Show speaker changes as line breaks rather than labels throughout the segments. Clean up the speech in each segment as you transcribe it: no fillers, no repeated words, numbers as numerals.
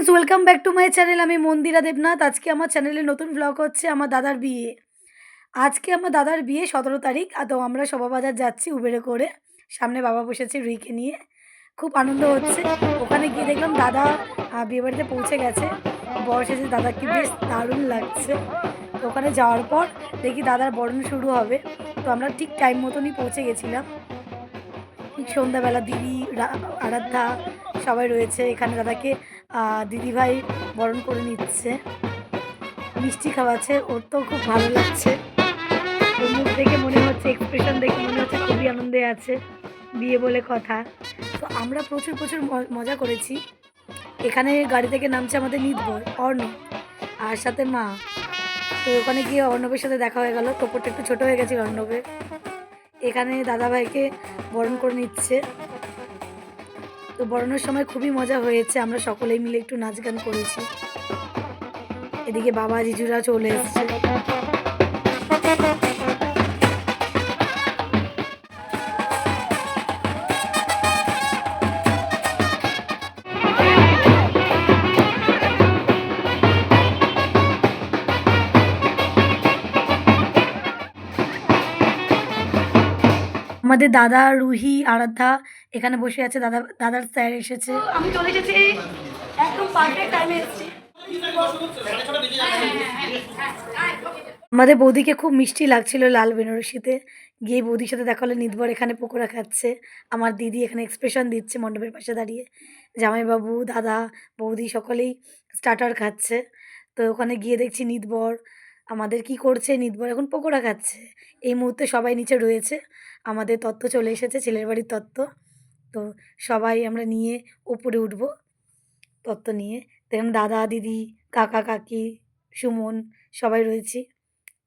Friends, welcome back to my channel. আমি মন্দিরা দেবনাথ। আজকে আমার চ্যানেলে নতুন ব্লগ হচ্ছে আমার দাদার বিয়ে। আজকে আমার দাদার বিয়ে 17 তারিখ। তো আমরা শোভাবাজার যাচ্ছি উবেরে করে। সামনে বাবা বসেছে রুহিকে নিয়ে। খুব আনন্দ হচ্ছে। ওখানে গিয়ে দেখলাম দাদা বিয়েবাড়িতে পৌঁছে গেছে। বর সেজে দাদাকে বেশ দারুণ লাগছে। তো ওখানে যাওয়ার পর দেখি দাদার বরণ শুরু হবে। তো আমরা ঠিক টাইম মতনই পৌঁছে গেছিলাম। ঠিক সন্ধ্যাবেলা দিদি, আরাধ্যা সবাই রয়েছে এখানে। দাদাকে দিদিভাই বরণ করে নিচ্ছে, মিষ্টি খাওয়াচ্ছে। ওর তো খুব ভালো লাগছে। ওর মুখ দেখে মনে হচ্ছে, এক্সপ্রেশন দেখে মনে হচ্ছে খুবই আনন্দে আছে, বিয়ে বলে কথা। তো আমরা প্রচুর প্রচুর মজা করেছি। এখানে গাড়ি থেকে নামছে আমাদের নিতবর অর্ণব আর সাথে মা। তো ওখানে গিয়ে অর্ণবের সাথে দেখা হয়ে গেল। টোপরটা একটু ছোটো হয়ে গেছে অর্ণবের। এখানে দাদাভাইকে বরণ করে নিচ্ছে। তো বরণের সময় খুবই মজা হয়েছে। আমরা সকলেই মিলে একটু নাচ গান করেছি। এদিকে বাবা জিজুরা চলে এসছে। আমাদের দাদা, রুহি, আরাধ্যা এখানে বসে আছে। দাদার স্যার এসেছে। আমি চলে এসেছি, একদম পারফেক্ট টাইমে এসেছি। আমাদের বৌদিকে খুব মিষ্টি লাগছিল লাল বেনারসিতে। গিয়ে বৌদির সাথে দেখা হলো। নিতবর এখানে পকোড়া খাচ্ছে। আমার দিদি এখানে এক্সপ্রেশন দিচ্ছে মণ্ডপের পাশে দাঁড়িয়ে। জামাইবাবু, দাদা, বৌদি সকলেই স্টার্টার খাচ্ছে। তো ওখানে গিয়ে দেখছি নিতবর আমাদের কি করছে। নিতবর এখন পকোড়া খাচ্ছে। এই মুহূর্তে সবাই নিচে রয়েছে। আমাদের তত্ত্ব চলে এসেছে, ছেলের বাড়ির তত্ত্ব। তো সবাই আমরা নিয়ে ওপরে উঠবো তত্ত্ব নিয়ে। দেখুন দাদা, দিদি, কাকা, কাকি, সুমন সবাই রয়েছি।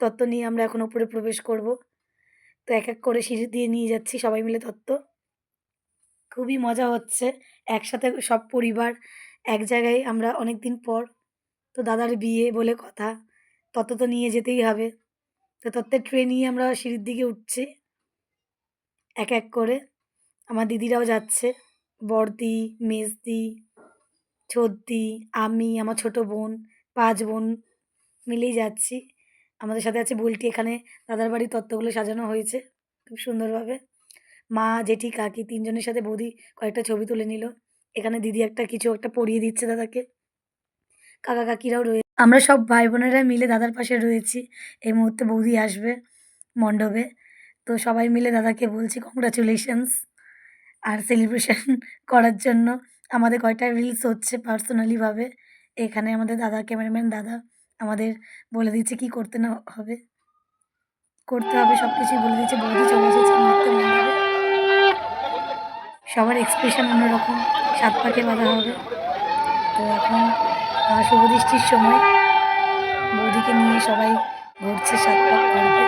তত্ত্ব নিয়ে আমরা এখন ওপরে প্রবেশ করব। তো এক এক করে সিঁড়ি দিয়ে নিয়ে যাচ্ছি সবাই মিলে তত্ত্ব। খুবই মজা হচ্ছে। একসাথে সব পরিবার এক জায়গায় আমরা অনেক দিন পর। তো দাদার বিয়ে বলে কথা, তত্ত্ব তো নিয়ে যেতেই হবে। তো তত্ত্বের ট্রে নিয়ে আমরা সিঁড়ির দিকে উঠছি এক এক করে। আমার দিদিরাও যাচ্ছে, বড়দি, মেজদি, ছোটদি, আমি, আমার ছোট বোন, ৫ বোন মিলেই যাচ্ছি। আমাদের সাথে আছে বুলটি। এখানে দাদার বাড়ির তত্ত্বগুলো সাজানো হয়েছে খুব সুন্দরভাবে। মা, জেঠি, কাকি ৩ জনের সাথে বৌদি কয়েকটা ছবি তুলে নিল। এখানে দিদি কিছু একটা পরিয়ে দিচ্ছে দাদাকে। কাকা কাকিরাও আমরা সব ভাই বোনেরা মিলে দাদার পাশে রয়েছি। এই মুহূর্তে বৌদি আসবে মণ্ডপে। তো সবাই মিলে দাদাকে বলছি কংগ্রাচুলেশনস। আর সেলিব্রেশন করার জন্য আমাদের কয়েকটা রিলস হচ্ছে পার্সোনালিভাবে। এখানে আমাদের দাদা, ক্যামেরাম্যান দাদা আমাদের বলে দিচ্ছে কি করতে না হবে, করতে হবে সব কিছুই বলে দিচ্ছে। বৌদি চলে এসেছে মুহূর্তে মণ্ডপে। সবার এক্সপ্রেশন অন্যরকম। ৭ পাকে বাঁধা হবে। তো এখন শুভদৃষ্টির সময় বৌদিকে নিয়ে সবাই ঘুরছে, ৭ পাক ঘুরবে।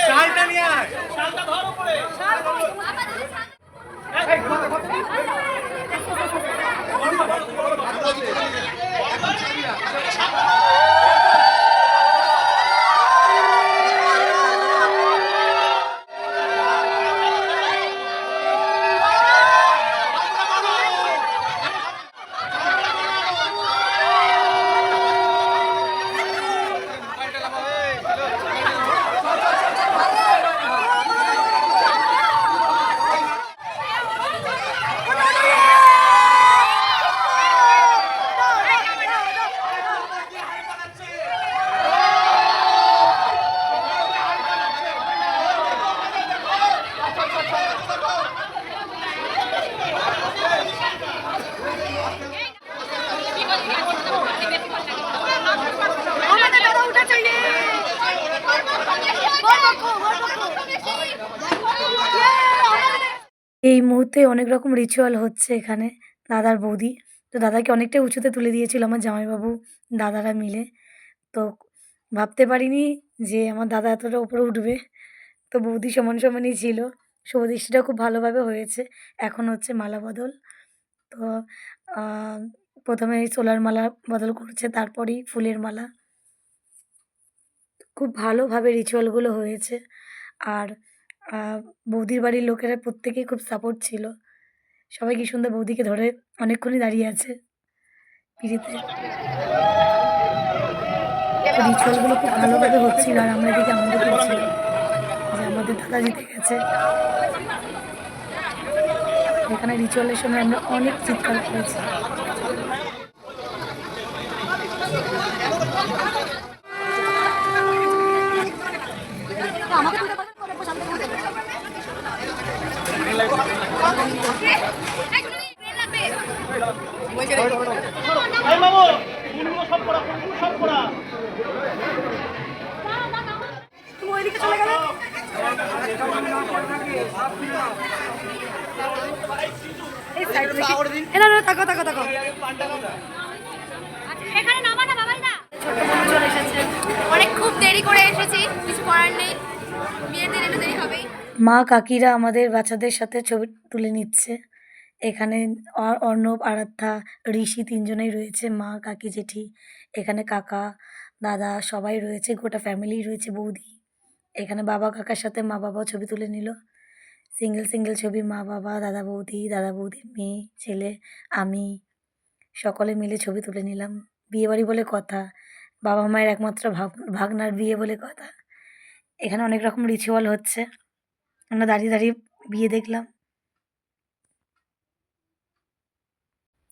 শালটা নিয়ে আয়, শালটা ধর উপরে। এই মুহূর্তে অনেক রকম রিচুয়াল হচ্ছে এখানে দাদার বৌদি। তো দাদাকে অনেকটাই উঁচুতে তুলে দিয়েছিল আমার জামাইবাবু, দাদারা মিলে। তো ভাবতে পারিনি যে আমার দাদা এতটা উপরে উঠবে। তো বৌদি সমান সমানই ছিল। শুভদৃষ্টিটা খুব ভালোভাবে হয়েছে। এখন হচ্ছে মালা বদল। তো আ ১ম এ সোলার মালা বদল করছে, তারপরেই ফুলের মালা। খুব ভালোভাবে রিচুয়ালগুলো হয়েছে। আর আ বৌদির বাড়ির লোকেরা প্রত্যেকেই খুব সাপোর্ট ছিল। সবাই কি সুন্দর বৌদিকে ধরে অনেকক্ষণই দাঁড়িয়ে আছে পিঁড়িতে। তো রিচুয়ালগুলো খুব ভালোভাবে হচ্ছিল আর আমরা এদিকে আনন্দ করছিলাম যে আমাদের দাদা জিতে গেছে। এখানে রিচুয়ালের সময় আমরা অনেক চিৎকার করেছি। তুমি ওইদিকে চলে গেলে। এই সাইড থেকে না, না, তাকাও, তাকাও, তাকাও।
এখানে নামা না বাবাই না।
ছোট্ট বোন চলে এসেছে।
অনেক খুব দেরি করে এসেছি, কিছু করার নেই, বিয়ের দিন একটু দেরি হবেই।
মা কাকিরা আমাদের বাচ্চাদের সাথে ছবি তুলে নিচ্ছে। এখানে অর্ণব, আরাধ্যা, ঋষি ৩ জনেই রয়েছে। মা, কাকি, জেঠি। এখানে কাকা, দাদা সবাই রয়েছে। গোটা ফ্যামিলিই রয়েছে, বৌদি। এখানে বাবা কাকার সাথে মা-বাবাও ছবি তুলে নিল। সিঙ্গেল, সিঙ্গেল ছবি মা-বাবা, দাদা-বৌদি, দাদা-বৌদির মেয়ে, ছেলে, আমি সকলে মিলে ছবি তুলে নিলাম। বিয়েবাড়ি বলে কথা। বাবা-মায়ের একমাত্র ভাগনার বিয়ে বলে কথা। এখানে অনেক রকম রিচুয়াল হচ্ছে। আমরা দাঁড়িয়ে, দাঁড়িয়ে বিয়ে দেখলাম।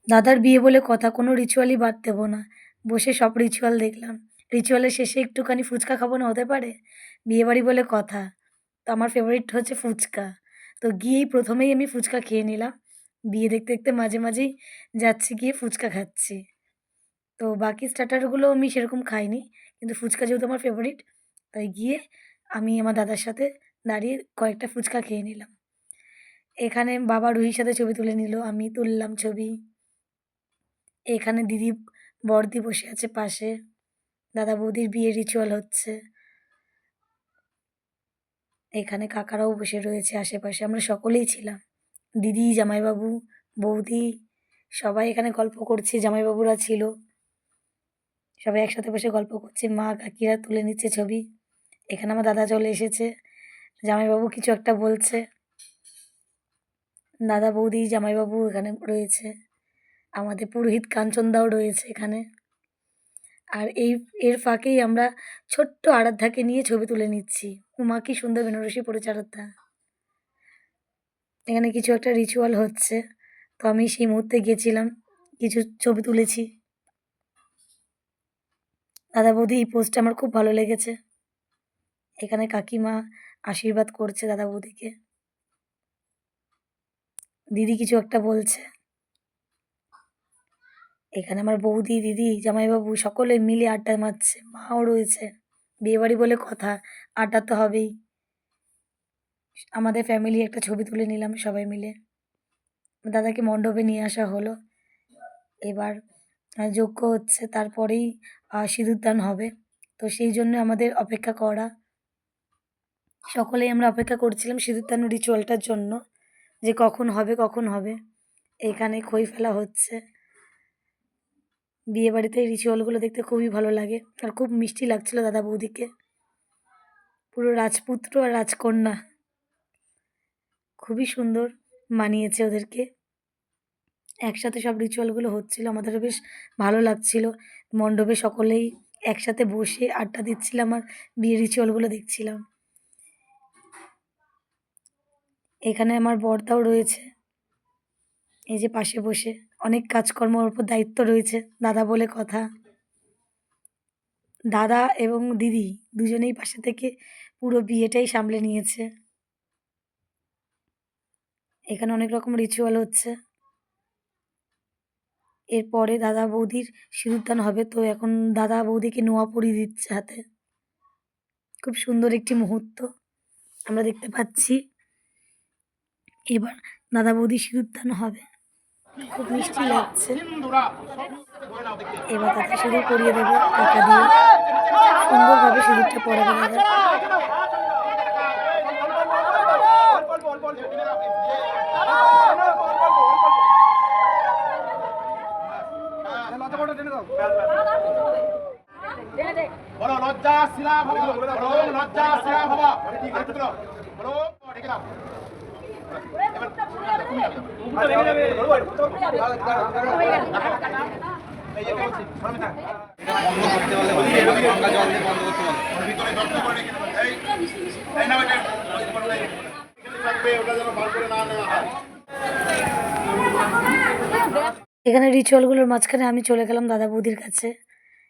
দাদার বিয়ে বলে কথা, কোনো রিচুয়ালই বাদ দেব না। বসে সব রিচুয়াল দেখলাম। রিচুয়ালের শেষে একটুখানি ফুচকা খাবো না, হতে পারে? বিয়েবাড়ি বলে কথা। তো আমার ফেভারিট হচ্ছে ফুচকা। তো গিয়েই ১ম এই আমি ফুচকা খেয়ে নিলাম। বিয়ে দেখতে, দেখতে মাঝে, মাঝেই যাচ্ছি গিয়ে ফুচকা খাচ্ছি। তো বাকি স্টার্টারগুলো আমি সেরকম খাইনি। কিন্তু ফুচকা যেহেতু আমার ফেভারিট, তাই গিয়ে আমি আমার দাদার সাথে দাঁড়িয়ে কয়েকটা ফুচকা খেয়ে নিলাম। এখানে বাবা রুহির সাথে ছবি তুলে নিল, আমি তুললাম ছবি। এখানে দিদি, বড়দি বসে আছে পাশে। দাদা বৌদির বিয়ের রিচুয়াল হচ্ছে। এখানে কাকারাও বসে রয়েছে আশেপাশে। আমরা সকলেই ছিলাম। দিদি, জামাইবাবু, বৌদি সবাই এখানে গল্প করছে। জামাইবাবুরা ছিল। সবাই একসাথে বসে গল্প করছে। মা, কাকিরা তুলে নিচ্ছে ছবি। এখানে আমার দাদা চলে এসেছে। জামাইবাবু কিছু একটা বলছে। দাদা, বৌদি, জামাইবাবু এখানে রয়েছে। আমাদের পুরোহিত কাঞ্চনদাও রয়েছে এখানে। আর এর ফাঁকেই আমরা ছোট্ট আরাধ্যাকে নিয়ে ছবি তুলে নিচ্ছি। ওমা! কি সুন্দর বেনারসি পরেছে আরাধ্যা। এখানে কিছু একটা রিচুয়াল হচ্ছে। তো আমি সেই মুহূর্তে গেছিলাম। কিছু ছবি তুলেছি। দাদা, বৌদি এই পোজটা আমার খুব ভালো লেগেছে। এখানে কাকিমা আশীর্বাদ করছে দাদা, বৌদিকে। দিদি কিছু একটা বলছে। এখানে আমার বৌদি, দিদি, জামাইবাবু সকলে মিলে আড্ডা মারছে। মাও রয়েছে। বিয়েবাড়ি বলে কথা, আড্ডা তো হবেই। আমাদের ফ্যামিলি একটা ছবি তুলে নিলাম সবাই মিলে। দাদাকে মণ্ডপে নিয়ে আসা হলো। এবার যজ্ঞ হচ্ছে, তারপরেই সিঁদুরদান হবে। তো সেই জন্য আমাদের অপেক্ষা করা। সকলেই আমরা অপেক্ষা করছিলাম সিঁদুরদান রিচুয়ালটার জন্য, যে কখন হবে, কখন হবে। এখানে খই ফেলা হচ্ছে। বিয়েবাড়িতে এই রিচুয়ালগুলো দেখতে খুবই ভালো লাগে। আর খুব মিষ্টি লাগছিল দাদা, বৌদিকে। পুরো রাজপুত্র আর রাজকন্যা। খুবই সুন্দর মানিয়েছে ওদেরকে। একসাথে সব রিচুয়ালগুলো হচ্ছিল। আমাদেরও বেশ ভালো লাগছিল। মণ্ডপে সকলেই একসাথে বসে আড্ডা দিচ্ছিলাম আর বিয়ের রিচুয়ালগুলো দেখছিলাম। এখানে আমার বড়দাও রয়েছে। এই যে পাশে বসে। অনেক কাজকর্ম ওর উপর দায়িত্ব রয়েছে। দাদা বলে কথা। দাদা এবং দিদি দুজনেই পাশে থেকে পুরো বিয়েটাই সামলে নিয়েছে। এখানে অনেক রকম রিচুয়াল হচ্ছে। এরপরে দাদা, বৌদির সিঁদুরদান হবে। তো এখন দাদা, বৌদিকে নোয়া পরিয়ে দিচ্ছে হাতে। খুব সুন্দর একটি মুহূর্ত আমরা দেখতে পাচ্ছি। এবার দাদা বৌদি সিঁদুরদান হবে, খুব মিষ্টি লাগছে। এবার দাদা সিঁদুর পরিয়ে দেবে টাকা দিয়ে, সুন্দরভাবে সিঁদুরটা পরাবে দাদা।
বলো লজ্জা শিলা ভব, বলো লজ্জা শিলা ভব, বলো রেখে দাও।
এখানে রিচুয়ালগুলোর মাঝখানে আমি চলে গেলাম দাদা বৌদির কাছে,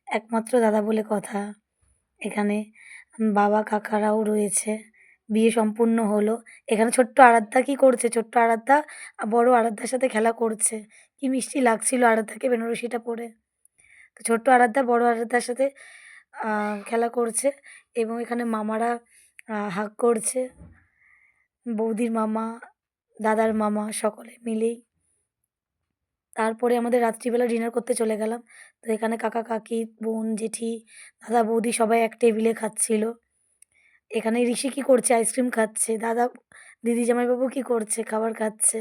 একমাত্র দাদা বলে কথা। এখানে বাবা কাকারাও রয়েছে, বিয়ে সম্পূর্ণ হলো। এখানে ছোট্ট আরাধ্যা কি করছে, ছোট্ট আরাধ্যা বড় আরাধ্যার সাথে খেলা করছে। কি মিষ্টি লাগছিল আরাধ্যাকে বেনারসিটা পরে। তো ছোট্ট আরাধ্যা বড় আরাধ্যার সাথে খেলা করছে এবং এখানে মামারা হাগ করছে, বৌদির মামা, দাদার মামা সকলে মিলেই। তারপরে আমাদের রাত্রিবেলা ডিনার করতে চলে গেলাম। তো এখানে কাকা কাকি, বোন, জেঠি, দাদা বৌদি সবাই এক টেবিলে খাচ্ছিল। এখানে ঋষি কী করছে, আইসক্রিম খাচ্ছে। দাদা দিদি জামাইবাবু কী করছে, খাবার খাচ্ছে।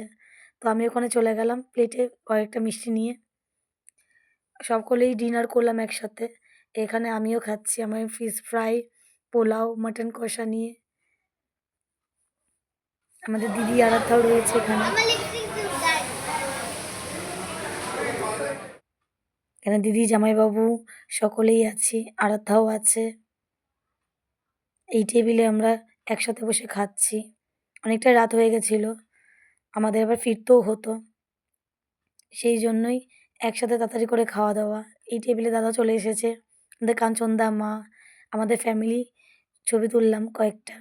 তো আমি ওখানে চলে গেলাম প্লেটে কয়েকটা মিষ্টি নিয়ে। সকলেই ডিনার করলাম একসাথে। এখানে আমিও খাচ্ছি আমার ফিশ ফ্রাই, পোলাও, মাটন কষা নিয়ে। আমাদের দিদি আরাধ্যাও রয়েছে এখানে। এখানে দিদি জামাইবাবু সকলেই আছি, আরাধ্যাও আছে। এই টেবিলে আমরা একসাথে বসে খাচ্ছি। অনেকটা রাত হয়ে গেছিলো, আমাদের আবার ফিরতেও হতো, সেই জন্যই একসাথে তাড়াতাড়ি করে খাওয়া দাওয়া। এই টেবিলে দাদা চলে এসেছে, আমাদের কাঞ্চনদা, মা, আমাদের ফ্যামিলি ছবি তুললাম কয়েকটা।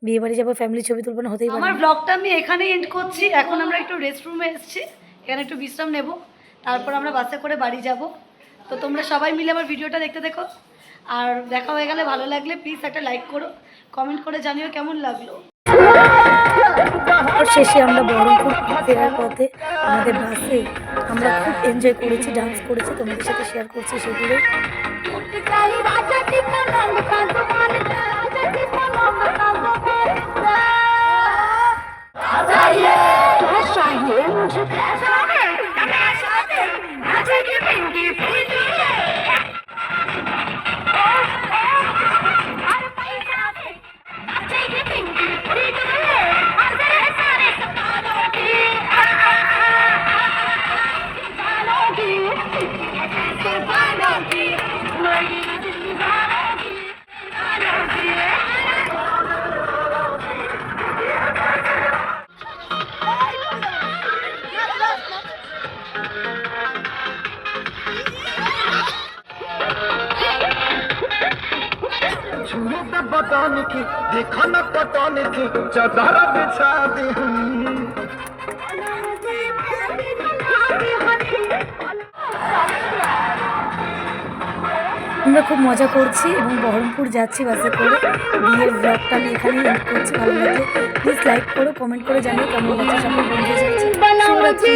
বিয়েবাড়ি যাবো, ফ্যামিলি ছবি তুলবো না, হতেই পারে
আমার
না।
ব্লগটা আমি এখানেই এন্ড করছি। এখন আমরা একটু রেস্ট রুমে এসেছি, এখানে একটু বিশ্রাম নেব, তারপর আমরা বাসে করে বাড়ি যাব। তো তোমরা সবাই মিলে আমার ভিডিওটা দেখতে দেখো, আর দেখা হয়ে গেলে ভালো লাগলে প্লিজ একটা লাইক করো, কমেন্ট করে জানিও কেমন লাগলো।
আর শেষে আমরা বহরমপুর ফেরার পথে আমাদের বাসে আমরা খুব এনজয় করেছি, ডান্স করেছি, তোমাদের সাথে শেয়ার করছি সেগুলো।
पता की देखा न पता की चादर बिछा दी
আমরা খুব মজা করছি এবং বহরমপুর যাচ্ছি বাসে করে। বিয়ের ব্লগটা আমি এখানেই এন্ড করছি। ভালো লাগলে প্লিজ লাইক করো, কমেন্ট করে জানিও কেমন লাগছে। সকল বন্ধুদের জানাচ্ছি শুভরাত্রি।